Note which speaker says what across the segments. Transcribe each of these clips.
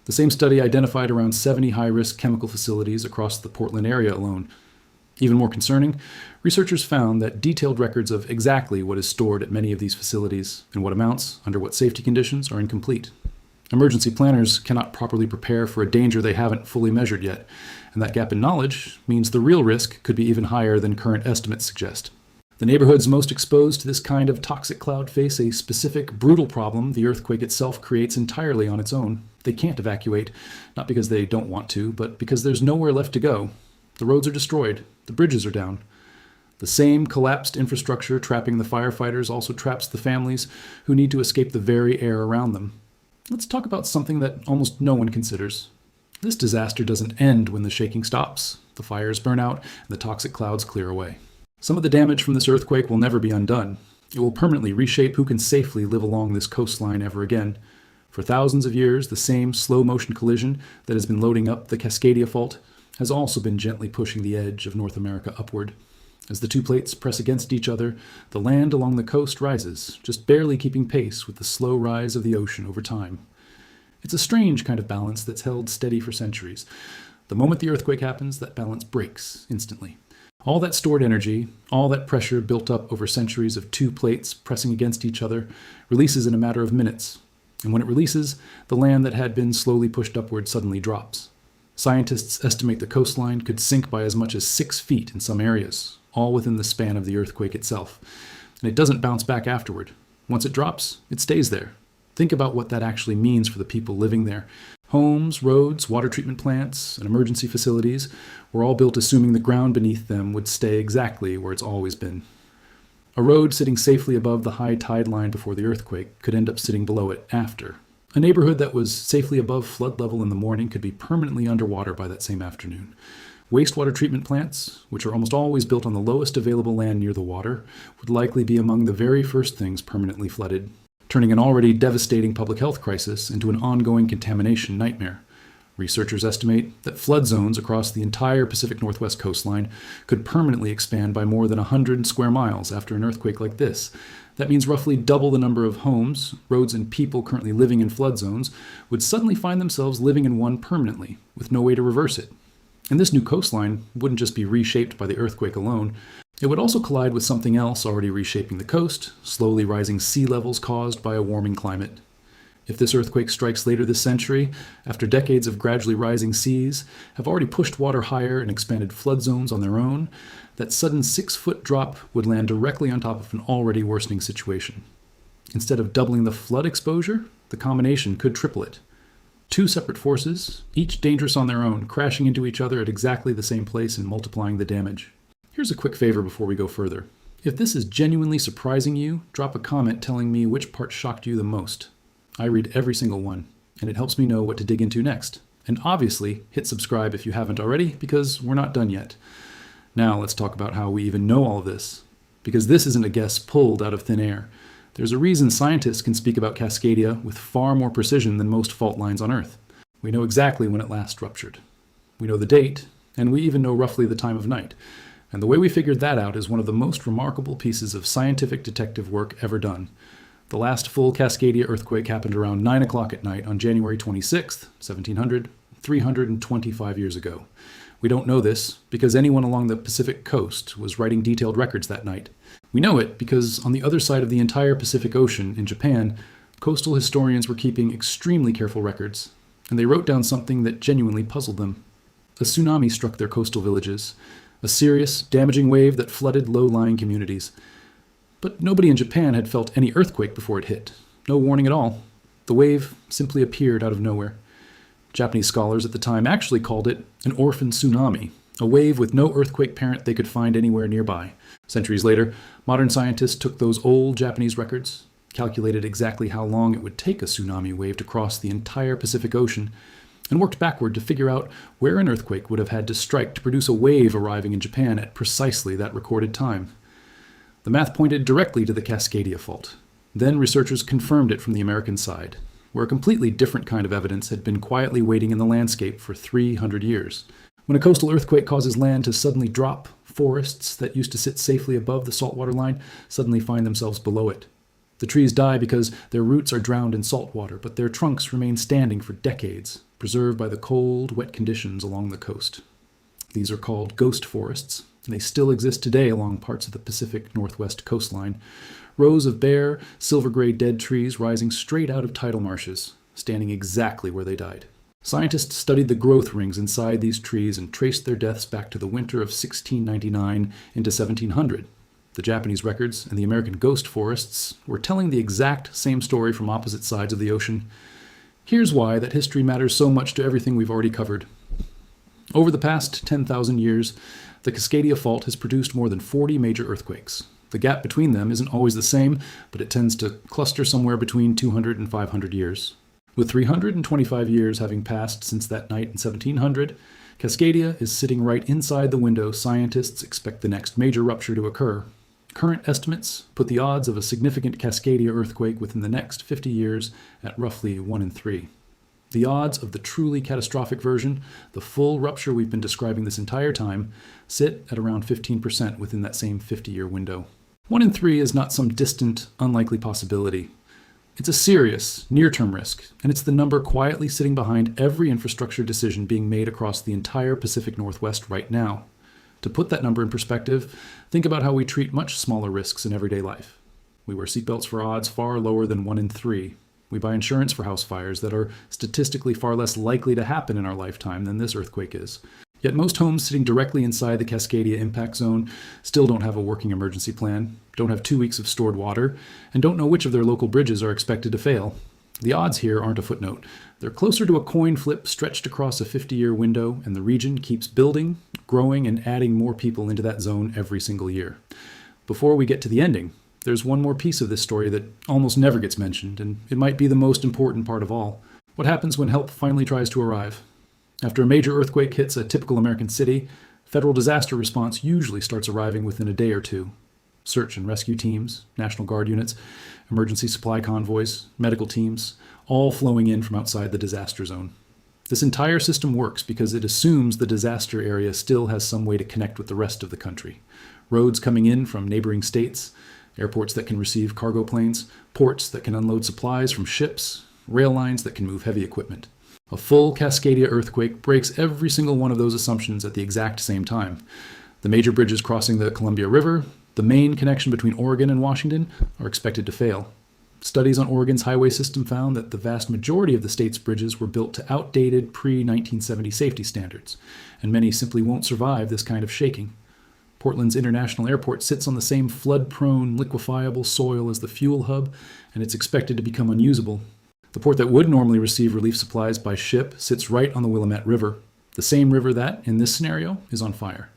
Speaker 1: The same study identified around 70 high-risk chemical facilities across the Portland area alone. Even more concerning, researchers found that detailed records of exactly what is stored at many of these facilities and what amounts, under what safety conditions, are incomplete. Emergency planners cannot properly prepare for a danger they haven't fully measured yet, and that gap in knowledge means the real risk could be even higher than current estimates suggest. The neighborhoods most exposed to this kind of toxic cloud face a specific, brutal problem the earthquake itself creates entirely on its own. They can't evacuate, not because they don't want to, but because there's nowhere left to go. The roads are destroyed. The bridges are down. The same collapsed infrastructure trapping the firefighters also traps the families who need to escape the very air around them. Let's talk about something that almost no one considers. This disaster doesn't end when the shaking stops, the fires burn out, and the toxic clouds clear away. Some of the damage from this earthquake will never be undone. It will permanently reshape who can safely live along this coastline ever again. For thousands of years, the same slow-motion collision that has been loading up the Cascadia Fault has also been gently pushing the edge of North America upward. As the two plates press against each other, the land along the coast rises, just barely keeping pace with the slow rise of the ocean over time. It's a strange kind of balance that's held steady for centuries. The moment the earthquake happens, that balance breaks instantly. All that stored energy, all that pressure built up over centuries of two plates pressing against each other, releases in a matter of minutes. And when it releases, the land that had been slowly pushed upward suddenly drops. Scientists estimate the coastline could sink by as much as 6 feet in some areas, all within the span of the earthquake itself. And it doesn't bounce back afterward. Once it drops, it stays there. Think about what that actually means for the people living there. Homes, roads, water treatment plants, and emergency facilities were all built assuming the ground beneath them would stay exactly where it's always been. A road sitting safely above the high tide line before the earthquake could end up sitting below it after. A neighborhood that was safely above flood level in the morning could be permanently underwater by that same afternoon. Wastewater treatment plants, which are almost always built on the lowest available land near the water, would likely be among the very first things permanently flooded, turning an already devastating public health crisis into an ongoing contamination nightmare. Researchers estimate that flood zones across the entire Pacific Northwest coastline could permanently expand by more than 100 square miles after an earthquake like this. That means roughly double the number of homes, roads, and people currently living in flood zones would suddenly find themselves living in one permanently, with no way to reverse it. And this new coastline wouldn't just be reshaped by the earthquake alone. It would also collide with something else already reshaping the coast, slowly rising sea levels caused by a warming climate. If this earthquake strikes later this century, after decades of gradually rising seas have already pushed water higher and expanded flood zones on their own, that sudden 6-foot drop would land directly on top of an already worsening situation. Instead of doubling the flood exposure, the combination could triple it. Two separate forces, each dangerous on their own, crashing into each other at exactly the same place and multiplying the damage. Here's a quick favor before we go further. If this is genuinely surprising you, drop a comment telling me which part shocked you the most. I read every single one, and it helps me know what to dig into next. And obviously, hit subscribe if you haven't already, because we're not done yet. Now let's talk about how we even know all of this. Because this isn't a guess pulled out of thin air. There's a reason scientists can speak about Cascadia with far more precision than most fault lines on Earth. We know exactly when it last ruptured. We know the date, and we even know roughly the time of night. And the way we figured that out is one of the most remarkable pieces of scientific detective work ever done. The last full Cascadia earthquake happened around 9 o'clock at night on January 26, 1700, 325 years ago. We don't know this because anyone along the Pacific coast was writing detailed records that night. We know it because on the other side of the entire Pacific Ocean, in Japan, coastal historians were keeping extremely careful records, and they wrote down something that genuinely puzzled them. A tsunami struck their coastal villages, a serious, damaging wave that flooded low-lying communities. But nobody in Japan had felt any earthquake before it hit. No warning at all. The wave simply appeared out of nowhere. Japanese scholars at the time actually called it an orphan tsunami, a wave with no earthquake parent they could find anywhere nearby. Centuries later, modern scientists took those old Japanese records, calculated exactly how long it would take a tsunami wave to cross the entire Pacific Ocean, and worked backward to figure out where an earthquake would have had to strike to produce a wave arriving in Japan at precisely that recorded time. The math pointed directly to the Cascadia Fault. Then researchers confirmed it from the American side, where a completely different kind of evidence had been quietly waiting in the landscape for 300 years. When a coastal earthquake causes land to suddenly drop, forests that used to sit safely above the saltwater line suddenly find themselves below it. The trees die because their roots are drowned in salt water, but their trunks remain standing for decades, preserved by the cold, wet conditions along the coast. These are called ghost forests, and they still exist today along parts of the Pacific Northwest coastline. Rows of bare, silver-gray dead trees rising straight out of tidal marshes, standing exactly where they died. Scientists studied the growth rings inside these trees and traced their deaths back to the winter of 1699 into 1700. The Japanese records and the American ghost forests were telling the exact same story from opposite sides of the ocean. Here's why that history matters so much to everything we've already covered. Over the past 10,000 years, the Cascadia Fault has produced more than 40 major earthquakes. The gap between them isn't always the same, but it tends to cluster somewhere between 200 and 500 years. With 325 years having passed since that night in 1700, Cascadia is sitting right inside the window scientists expect the next major rupture to occur. Current estimates put the odds of a significant Cascadia earthquake within the next 50 years at roughly 1 in 3. The odds of the truly catastrophic version, the full rupture we've been describing this entire time, sit at around 15% within that same 50-year window. 1 in 3 is not some distant, unlikely possibility. It's a serious, near-term risk, and it's the number quietly sitting behind every infrastructure decision being made across the entire Pacific Northwest right now. To put that number in perspective, think about how we treat much smaller risks in everyday life. We wear seatbelts for odds far lower than 1 in 3. We buy insurance for house fires that are statistically far less likely to happen in our lifetime than this earthquake is. Yet most homes sitting directly inside the Cascadia impact zone still don't have a working emergency plan, don't have 2 weeks of stored water, and don't know which of their local bridges are expected to fail. The odds here aren't a footnote. They're closer to a coin flip stretched across a 50-year window, and the region keeps building, growing, and adding more people into that zone every single year. Before we get to the ending, there's one more piece of this story that almost never gets mentioned, and it might be the most important part of all. What happens when help finally tries to arrive? After a major earthquake hits a typical American city, federal disaster response usually starts arriving within a day or two. Search and rescue teams, National Guard units, emergency supply convoys, medical teams, all flowing in from outside the disaster zone. This entire system works because it assumes the disaster area still has some way to connect with the rest of the country. Roads coming in from neighboring states, airports that can receive cargo planes, ports that can unload supplies from ships, rail lines that can move heavy equipment. A full Cascadia earthquake breaks every single one of those assumptions at the exact same time. The major bridges crossing the Columbia River, the main connection between Oregon and Washington, are expected to fail. Studies on Oregon's highway system found that the vast majority of the state's bridges were built to outdated pre-1970 safety standards, and many simply won't survive this kind of shaking. Portland's International Airport sits on the same flood-prone, liquefiable soil as the fuel hub, and it's expected to become unusable. The port that would normally receive relief supplies by ship sits right on the Willamette River, the same river that, in this scenario, is on fire.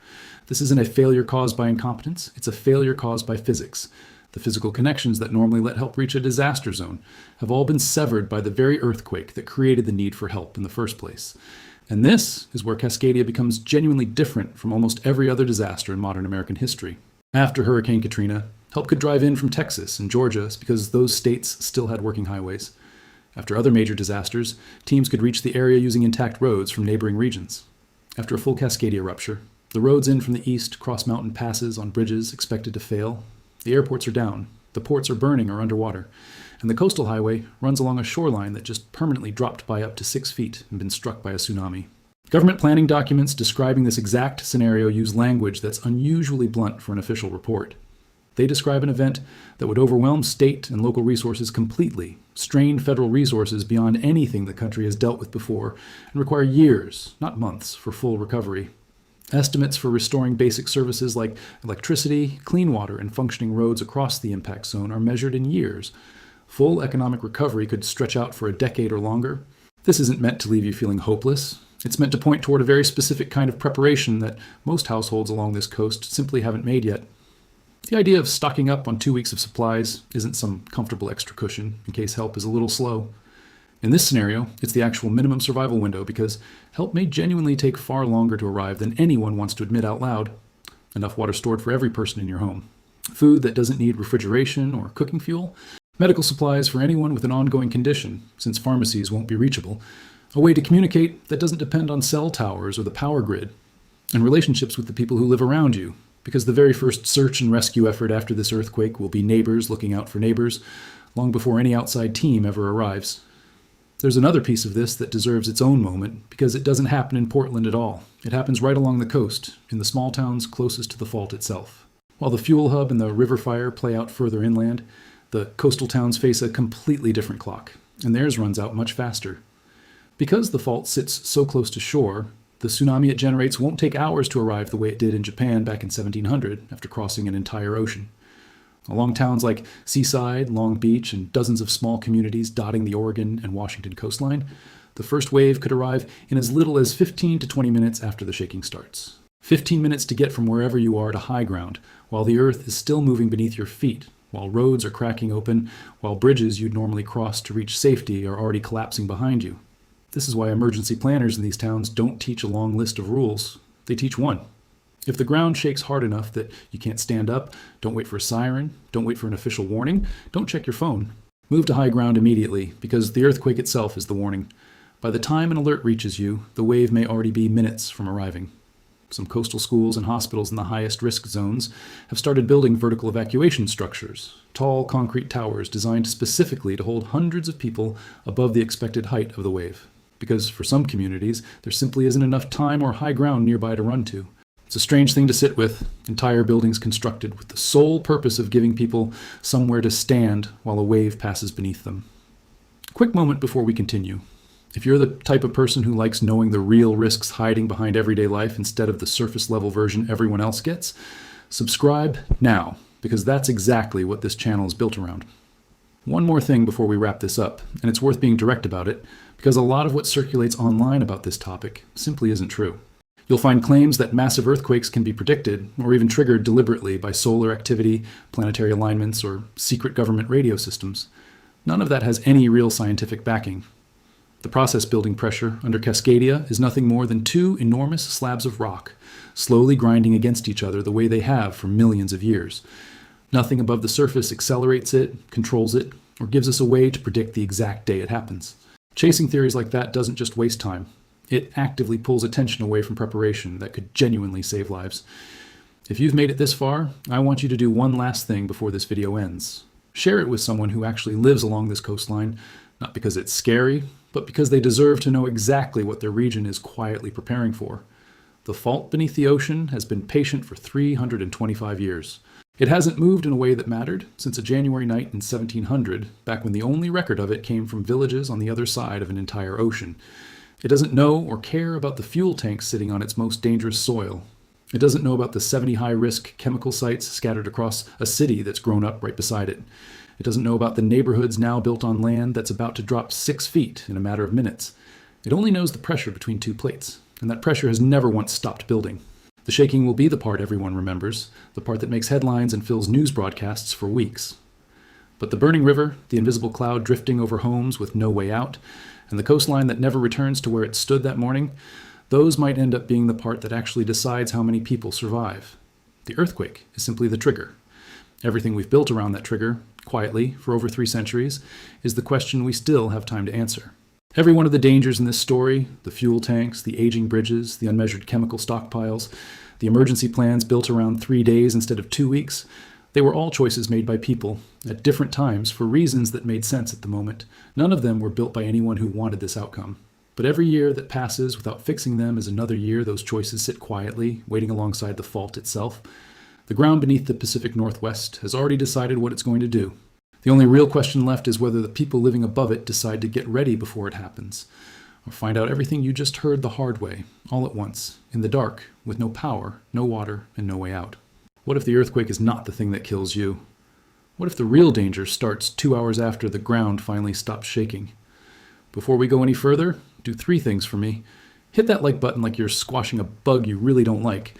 Speaker 1: This isn't a failure caused by incompetence, it's a failure caused by physics. The physical connections that normally let help reach a disaster zone have all been severed by the very earthquake that created the need for help in the first place. And this is where Cascadia becomes genuinely different from almost every other disaster in modern American history. After Hurricane Katrina, help could drive in from Texas and Georgia because those states still had working highways. After other major disasters, teams could reach the area using intact roads from neighboring regions. After a full Cascadia rupture, the roads in from the east cross mountain passes on bridges expected to fail. The airports are down, the ports are burning or underwater, and the coastal highway runs along a shoreline that just permanently dropped by up to 6 feet and been struck by a tsunami. Government planning documents describing this exact scenario use language that's unusually blunt for an official report. They describe an event that would overwhelm state and local resources completely, strain federal resources beyond anything the country has dealt with before, and require years, not months, for full recovery. Estimates for restoring basic services like electricity, clean water, and functioning roads across the impact zone are measured in years. Full economic recovery could stretch out for a decade or longer. This isn't meant to leave you feeling hopeless. It's meant to point toward a very specific kind of preparation that most households along this coast simply haven't made yet. The idea of stocking up on 2 weeks of supplies isn't some comfortable extra cushion in case help is a little slow. In this scenario, it's the actual minimum survival window because help may genuinely take far longer to arrive than anyone wants to admit out loud. Enough water stored for every person in your home. Food that doesn't need refrigeration or cooking fuel. Medical supplies for anyone with an ongoing condition, since pharmacies won't be reachable. A way to communicate that doesn't depend on cell towers or the power grid. And relationships with the people who live around you. because the very first search and rescue effort after this earthquake will be neighbors looking out for neighbors, long before any outside team ever arrives. There's another piece of this that deserves its own moment, because it doesn't happen in Portland at all. It happens right along the coast, in the small towns closest to the fault itself. While the fuel hub and the river fire play out further inland, the coastal towns face a completely different clock, and theirs runs out much faster. Because the fault sits so close to shore, the tsunami it generates won't take hours to arrive the way it did in Japan back in 1700 after crossing an entire ocean. Along towns like Seaside, Long Beach, and dozens of small communities dotting the Oregon and Washington coastline, the first wave could arrive in as little as 15 to 20 minutes after the shaking starts. 15 minutes to get from wherever you are to high ground, while the earth is still moving beneath your feet, while roads are cracking open, while bridges you'd normally cross to reach safety are already collapsing behind you. This is why emergency planners in these towns don't teach a long list of rules. They teach one. If the ground shakes hard enough that you can't stand up, don't wait for a siren, don't wait for an official warning, don't check your phone. Move to high ground immediately, because the earthquake itself is the warning. By the time an alert reaches you, the wave may already be minutes from arriving. Some coastal schools and hospitals in the highest risk zones have started building vertical evacuation structures, tall concrete towers designed specifically to hold hundreds of people above the expected height of the wave. Because for some communities, there simply isn't enough time or high ground nearby to run to. It's a strange thing to sit with, entire buildings constructed with the sole purpose of giving people somewhere to stand while a wave passes beneath them. Quick moment before we continue. If you're the type of person who likes knowing the real risks hiding behind everyday life instead of the surface-level version everyone else gets, subscribe now, because that's exactly what this channel is built around. One more thing before we wrap this up, and it's worth being direct about it, because a lot of what circulates online about this topic simply isn't true. You'll find claims that massive earthquakes can be predicted, or even triggered deliberately by solar activity, planetary alignments, or secret government radio systems. None of that has any real scientific backing. The process building pressure under Cascadia is nothing more than two enormous slabs of rock, slowly grinding against each other the way they have for millions of years. Nothing above the surface accelerates it, controls it, or gives us a way to predict the exact day it happens. Chasing theories like that doesn't just waste time. It actively pulls attention away from preparation that could genuinely save lives. If you've made it this far, I want you to do one last thing before this video ends. Share it with someone who actually lives along this coastline, not because it's scary, but because they deserve to know exactly what their region is quietly preparing for. The fault beneath the ocean has been patient for 325 years. It hasn't moved in a way that mattered since a January night in 1700, back when the only record of it came from villages on the other side of an entire ocean. It doesn't know or care about the fuel tanks sitting on its most dangerous soil. It doesn't know about the 70 high-risk chemical sites scattered across a city that's grown up right beside it. It doesn't know about the neighborhoods now built on land that's about to drop 6 feet in a matter of minutes. It only knows the pressure between two plates, and that pressure has never once stopped building. The shaking will be the part everyone remembers, the part that makes headlines and fills news broadcasts for weeks. But the burning river, the invisible cloud drifting over homes with no way out, and the coastline that never returns to where it stood that morning, those might end up being the part that actually decides how many people survive. The earthquake is simply the trigger. Everything we've built around that trigger, quietly, for over 3 centuries, is the question we still have time to answer. Every one of the dangers in this story, the fuel tanks, the aging bridges, the unmeasured chemical stockpiles, the emergency plans built around 3 days instead of 2 weeks, they were all choices made by people, at different times, for reasons that made sense at the moment. None of them were built by anyone who wanted this outcome. But every year that passes without fixing them is another year those choices sit quietly, waiting alongside the fault itself. The ground beneath the Pacific Northwest has already decided what it's going to do. The only real question left is whether the people living above it decide to get ready before it happens, or find out everything you just heard the hard way, all at once, in the dark, with no power, no water, and no way out. What if the earthquake is not the thing that kills you? What if the real danger starts 2 hours after the ground finally stops shaking? Before we go any further, do 3 things for me. Hit that like button like you're squashing a bug you really don't like.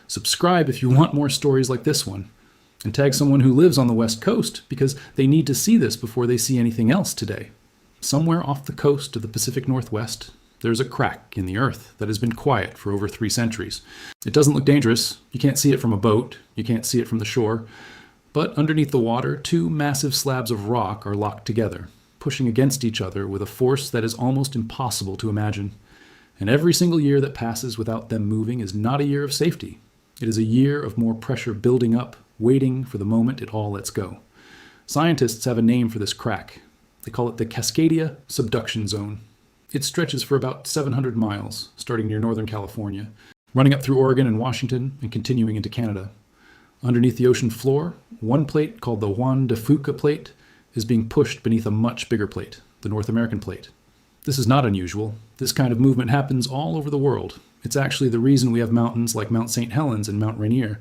Speaker 1: Subscribe if you want more stories like this one. And tag someone who lives on the West Coast, because they need to see this before they see anything else today. Somewhere off the coast of the Pacific Northwest, there's a crack in the earth that has been quiet for over 3 centuries. It doesn't look dangerous. You can't see it from a boat. You can't see it from the shore. But underneath the water, 2 massive slabs of rock are locked together, pushing against each other with a force that is almost impossible to imagine. And every single year that passes without them moving is not a year of safety. It is a year of more pressure building up, waiting for the moment it all lets go. Scientists have a name for this crack. They call it the Cascadia Subduction Zone. It stretches for about 700 miles, starting near Northern California, running up through Oregon and Washington, and continuing into Canada. Underneath the ocean floor, one plate, called the Juan de Fuca plate, is being pushed beneath a much bigger plate, the North American plate. This is not unusual. This kind of movement happens all over the world. It's actually the reason we have mountains like Mount St. Helens and Mount Rainier.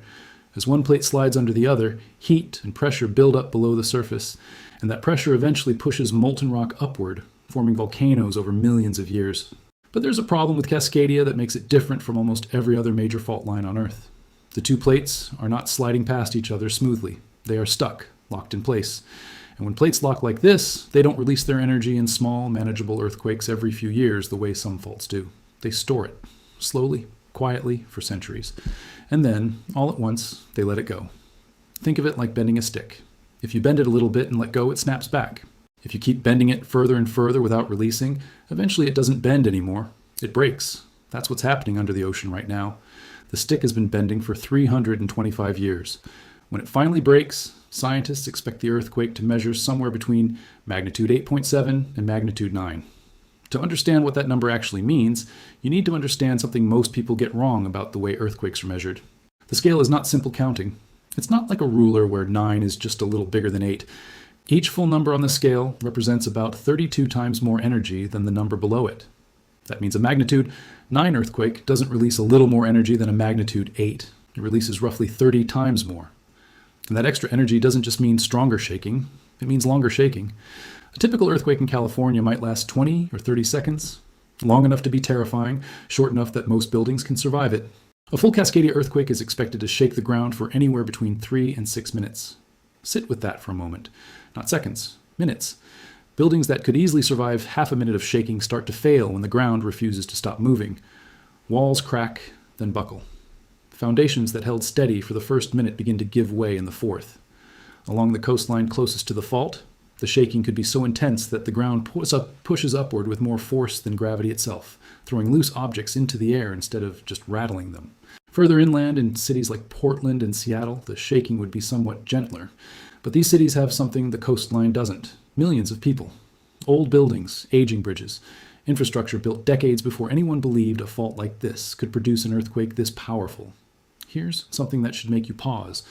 Speaker 1: As one plate slides under the other, heat and pressure build up below the surface, and that pressure eventually pushes molten rock upward, forming volcanoes over millions of years. But there's a problem with Cascadia that makes it different from almost every other major fault line on Earth. The two plates are not sliding past each other smoothly. They are stuck, locked in place. And when plates lock like this, they don't release their energy in small, manageable earthquakes every few years the way some faults do. They store it, slowly, quietly, for centuries. And then, all at once, they let it go. Think of it like bending a stick. If you bend it a little bit and let go, it snaps back. If you keep bending it further and further without releasing, eventually it doesn't bend anymore. It breaks. That's what's happening under the ocean right now. The stick has been bending for 325 years. When it finally breaks, scientists expect the earthquake to measure somewhere between magnitude 8.7 and magnitude 9. To understand what that number actually means, you need to understand something most people get wrong about the way earthquakes are measured. The scale is not simple counting. It's not like a ruler where 9 is just a little bigger than 8. Each full number on the scale represents about 32 times more energy than the number below it. That means a magnitude 9 earthquake doesn't release a little more energy than a magnitude 8. It releases roughly 30 times more. And that extra energy doesn't just mean stronger shaking, it means longer shaking. A typical earthquake in California might last 20 or 30 seconds, long enough to be terrifying, short enough that most buildings can survive it. A full Cascadia earthquake is expected to shake the ground for anywhere between 3 and 6 minutes. Sit with that for a moment. Not seconds, minutes. Buildings that could easily survive half a minute of shaking start to fail when the ground refuses to stop moving. Walls crack, then buckle. Foundations that held steady for the first minute begin to give way in the fourth. Along the coastline closest to the fault, the shaking could be so intense that the ground pushes upward with more force than gravity itself, throwing loose objects into the air instead of just rattling them. Further inland, in cities like Portland and Seattle, the shaking would be somewhat gentler. But these cities have something the coastline doesn't. Millions of people. Old buildings, aging bridges, infrastructure built decades before anyone believed a fault like this could produce an earthquake this powerful. Here's something that should make you pause.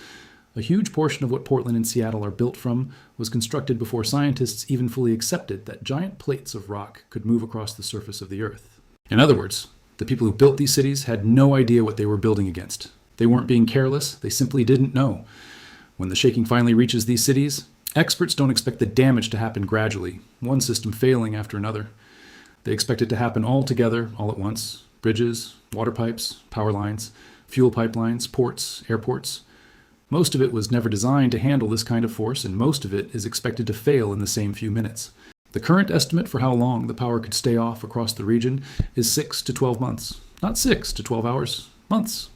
Speaker 1: A huge portion of what Portland and Seattle are built from was constructed before scientists even fully accepted that giant plates of rock could move across the surface of the Earth. In other words, the people who built these cities had no idea what they were building against. They weren't being careless, they simply didn't know. When the shaking finally reaches these cities, experts don't expect the damage to happen gradually, one system failing after another. They expect it to happen all together, all at once. Bridges, water pipes, power lines, fuel pipelines, ports, airports. Most of it was never designed to handle this kind of force, and most of it is expected to fail in the same few minutes. The current estimate for how long the power could stay off across the region is 6 to 12 months. Not 6 to 12 hours, months.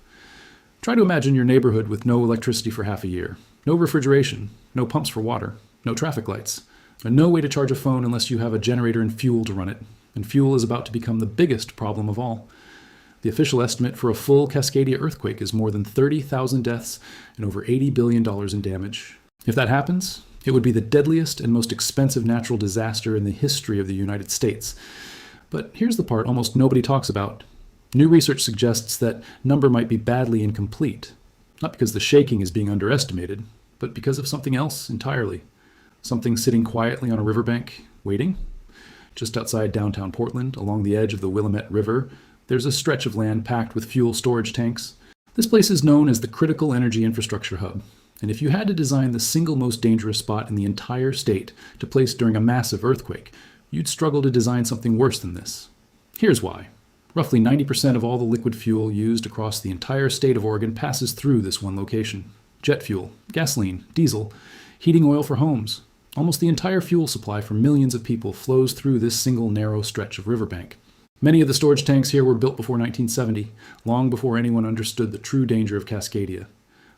Speaker 1: Try to imagine your neighborhood with no electricity for half a year. No refrigeration, no pumps for water, no traffic lights, and no way to charge a phone unless you have a generator and fuel to run it. And fuel is about to become the biggest problem of all. The official estimate for a full Cascadia earthquake is more than 30,000 deaths and over $80 billion in damage. If that happens, it would be the deadliest and most expensive natural disaster in the history of the United States. But here's the part almost nobody talks about. New research suggests that number might be badly incomplete. Not because the shaking is being underestimated, but because of something else entirely. Something sitting quietly on a riverbank, waiting. Just outside downtown Portland, along the edge of the Willamette River, there's a stretch of land packed with fuel storage tanks. This place is known as the Critical Energy Infrastructure Hub. And if you had to design the single most dangerous spot in the entire state to place during a massive earthquake, you'd struggle to design something worse than this. Here's why. Roughly 90% of all the liquid fuel used across the entire state of Oregon passes through this one location. Jet fuel, gasoline, diesel, heating oil for homes. Almost the entire fuel supply for millions of people flows through this single narrow stretch of riverbank. Many of the storage tanks here were built before 1970, long before anyone understood the true danger of Cascadia.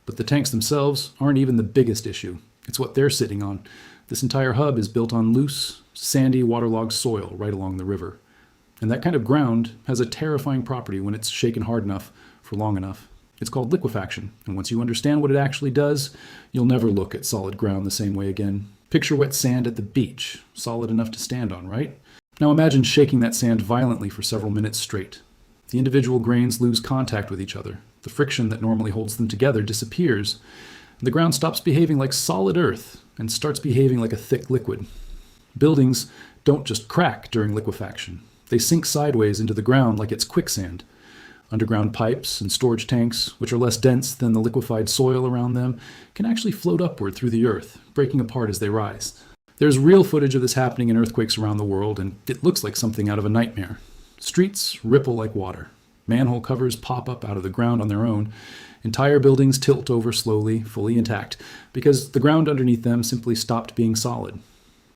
Speaker 1: But the tanks themselves aren't even the biggest issue. It's what they're sitting on. This entire hub is built on loose, sandy, waterlogged soil right along the river. And that kind of ground has a terrifying property when it's shaken hard enough for long enough. It's called liquefaction, and once you understand what it actually does, you'll never look at solid ground the same way again. Picture wet sand at the beach, solid enough to stand on, right? Now imagine shaking that sand violently for several minutes straight. The individual grains lose contact with each other. The friction that normally holds them together disappears. The ground stops behaving like solid earth and starts behaving like a thick liquid. Buildings don't just crack during liquefaction. They sink sideways into the ground like it's quicksand. Underground pipes and storage tanks, which are less dense than the liquefied soil around them, can actually float upward through the earth, breaking apart as they rise. There's real footage of this happening in earthquakes around the world, and it looks like something out of a nightmare. Streets ripple like water. Manhole covers pop up out of the ground on their own. Entire buildings tilt over slowly, fully intact, because the ground underneath them simply stopped being solid.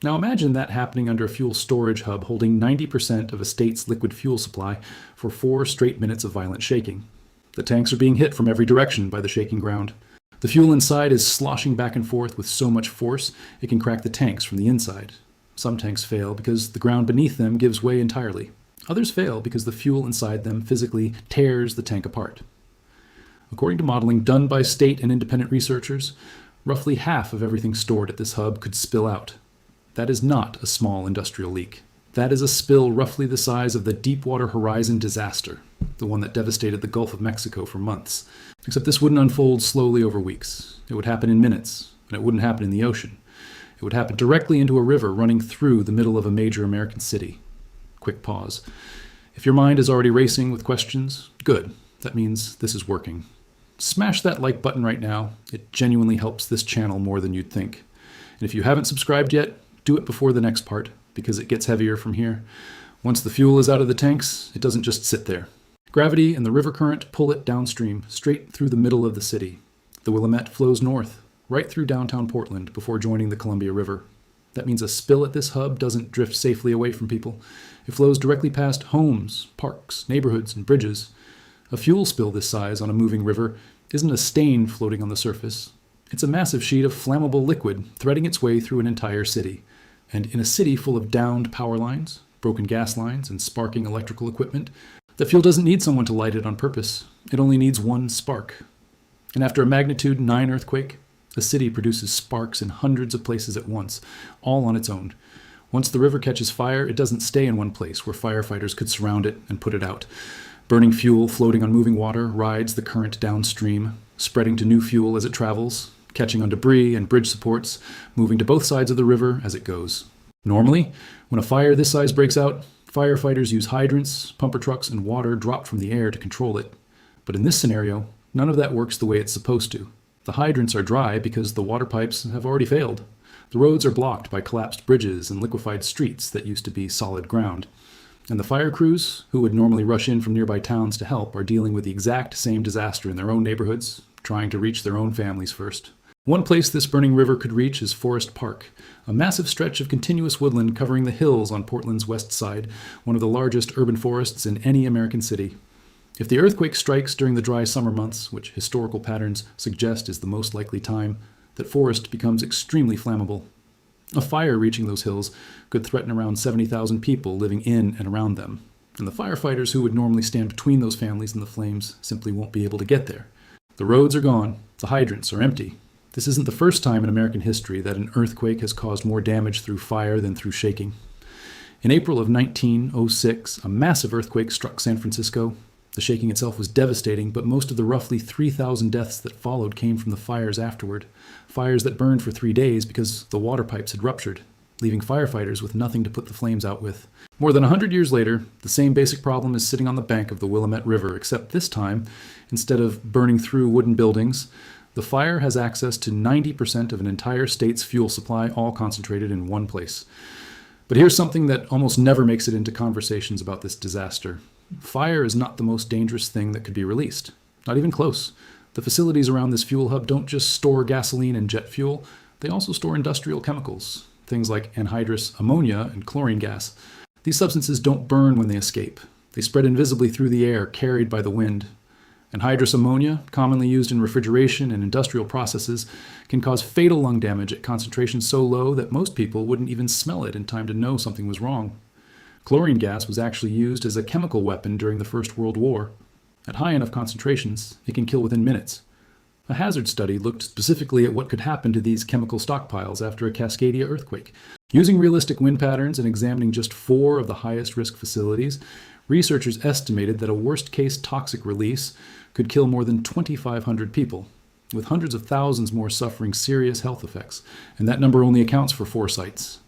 Speaker 1: Now imagine that happening under a fuel storage hub holding 90% of a state's liquid fuel supply for 4 straight minutes of violent shaking. The tanks are being hit from every direction by the shaking ground. The fuel inside is sloshing back and forth with so much force it can crack the tanks from the inside. Some tanks fail because the ground beneath them gives way entirely. Others fail because the fuel inside them physically tears the tank apart. According to modeling done by state and independent researchers, roughly half of everything stored at this hub could spill out. That is not a small industrial leak. That is a spill roughly the size of the Deepwater Horizon disaster, the one that devastated the Gulf of Mexico for months. Except this wouldn't unfold slowly over weeks. It would happen in minutes, and it wouldn't happen in the ocean. It would happen directly into a river running through the middle of a major American city. Quick pause. If your mind is already racing with questions, good. That means this is working. Smash that like button right now. It genuinely helps this channel more than you'd think. And if you haven't subscribed yet, do it before the next part, because it gets heavier from here. Once the fuel is out of the tanks, it doesn't just sit there. Gravity and the river current pull it downstream, straight through the middle of the city. The Willamette flows north, right through downtown Portland before joining the Columbia River. That means a spill at this hub doesn't drift safely away from people. It flows directly past homes, parks, neighborhoods, and bridges. A fuel spill this size on a moving river isn't a stain floating on the surface. It's a massive sheet of flammable liquid threading its way through an entire city. And in a city full of downed power lines, broken gas lines, and sparking electrical equipment, the fuel doesn't need someone to light it on purpose. It only needs one spark. And after a magnitude 9 earthquake, a city produces sparks in hundreds of places at once, all on its own. Once the river catches fire, it doesn't stay in one place where firefighters could surround it and put it out. Burning fuel floating on moving water rides the current downstream, spreading to new fuel as it travels, catching on debris and bridge supports, moving to both sides of the river as it goes. Normally, when a fire this size breaks out, firefighters use hydrants, pumper trucks, and water dropped from the air to control it. But in this scenario, none of that works the way it's supposed to. The hydrants are dry because the water pipes have already failed. The roads are blocked by collapsed bridges and liquefied streets that used to be solid ground. And the fire crews, who would normally rush in from nearby towns to help, are dealing with the exact same disaster in their own neighborhoods, trying to reach their own families first. One place this burning river could reach is Forest Park, a massive stretch of continuous woodland covering the hills on Portland's west side, one of the largest urban forests in any American city. If the earthquake strikes during the dry summer months, which historical patterns suggest is the most likely time, that forest becomes extremely flammable. A fire reaching those hills could threaten around 70,000 people living in and around them, and the firefighters who would normally stand between those families and the flames simply won't be able to get there. The roads are gone, the hydrants are empty. This isn't the first time in American history that an earthquake has caused more damage through fire than through shaking. In April of 1906, a massive earthquake struck San Francisco. The shaking itself was devastating, but most of the roughly 3,000 deaths that followed came from the fires afterward. Fires that burned for 3 days because the water pipes had ruptured, leaving firefighters with nothing to put the flames out with. More than 100 years later, the same basic problem is sitting on the bank of the Willamette River, except this time, instead of burning through wooden buildings, the fire has access to 90% of an entire state's fuel supply, all concentrated in one place. But here's something that almost never makes it into conversations about this disaster. Fire is not the most dangerous thing that could be released. Not even close. The facilities around this fuel hub don't just store gasoline and jet fuel, they also store industrial chemicals, things like anhydrous ammonia and chlorine gas. These substances don't burn when they escape. They spread invisibly through the air, carried by the wind. Anhydrous ammonia, commonly used in refrigeration and industrial processes, can cause fatal lung damage at concentrations so low that most people wouldn't even smell it in time to know something was wrong. Chlorine gas was actually used as a chemical weapon during the First World War. At high enough concentrations, it can kill within minutes. A hazard study looked specifically at what could happen to these chemical stockpiles after a Cascadia earthquake. Using realistic wind patterns and examining just 4 of the highest risk facilities, researchers estimated that a worst-case toxic release could kill more than 2,500 people, with hundreds of thousands more suffering serious health effects, and that number only accounts for 4 sites.